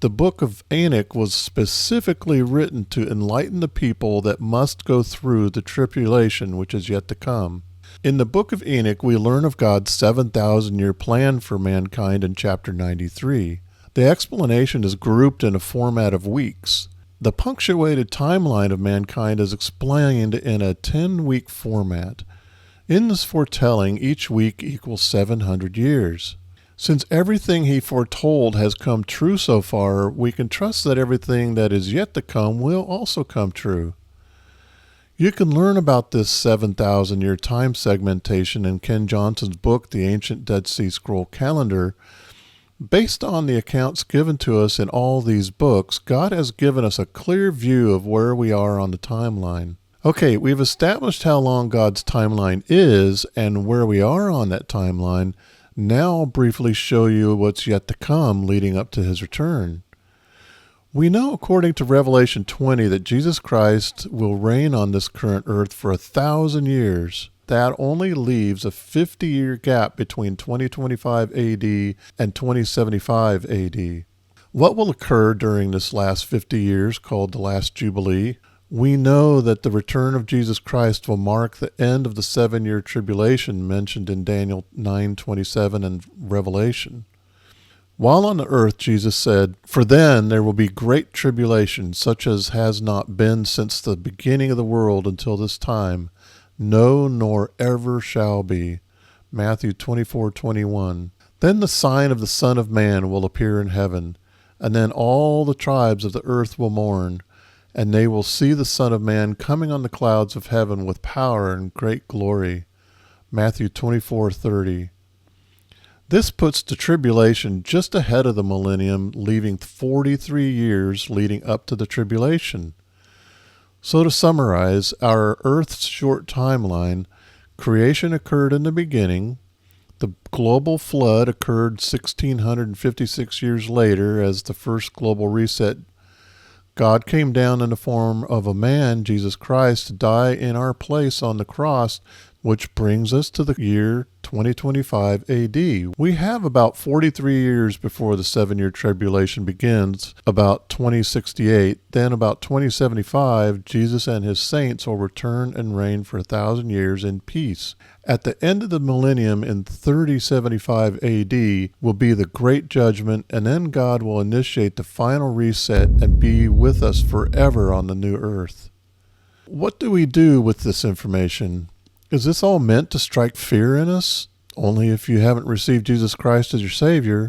The book of Enoch was specifically written to enlighten the people that must go through the tribulation which is yet to come. In the book of Enoch, we learn of God's 7,000-year plan for mankind in chapter 93. The explanation is grouped in a format of weeks. The punctuated timeline of mankind is explained in a 10-week format. In this foretelling, each week equals 700 years. Since everything he foretold has come true so far, we can trust that everything that is yet to come will also come true. You can learn about this 7,000-year time segmentation in Ken Johnson's book, The Ancient Dead Sea Scroll Calendar. Based on the accounts given to us in all these books, God has given us a clear view of where we are on the timeline. Okay, we've established how long God's timeline is and where we are on that timeline. Now I'll briefly show you what's yet to come leading up to his return. We know according to Revelation 20 that Jesus Christ will reign on this current earth for 1,000 years. That only leaves a 50-year gap between 2025 AD and 2075 AD. What will occur during this last 50 years, called the last Jubilee? We know that the return of Jesus Christ will mark the end of the 7-year tribulation mentioned in Daniel 9:27 and Revelation. While on the earth, Jesus said, "For then there will be great tribulation, such as has not been since the beginning of the world until this time, no, nor ever shall be." Matthew 24:21. Then the sign of the Son of Man will appear in heaven, and then all the tribes of the earth will mourn, and they will see the Son of Man coming on the clouds of heaven with power and great glory. Matthew 24:30. This puts the tribulation just ahead of the millennium, leaving 43 years leading up to the tribulation. So to summarize, our Earth's short timeline: creation occurred in the beginning. The global flood occurred 1,656 years later as the first global reset. God came down in the form of a man, Jesus Christ, to die in our place on the cross, which brings us to the year 2025 AD. We have about 43 years before the 7-year tribulation begins, about 2068. Then about 2075, Jesus and his saints will return and reign for 1,000 years in peace. At the end of the millennium in 3075 AD will be the great judgment, and then God will initiate the final reset and be with us forever on the new earth. What do we do with this information? Is this all meant to strike fear in us? Only if you haven't received Jesus Christ as your Savior.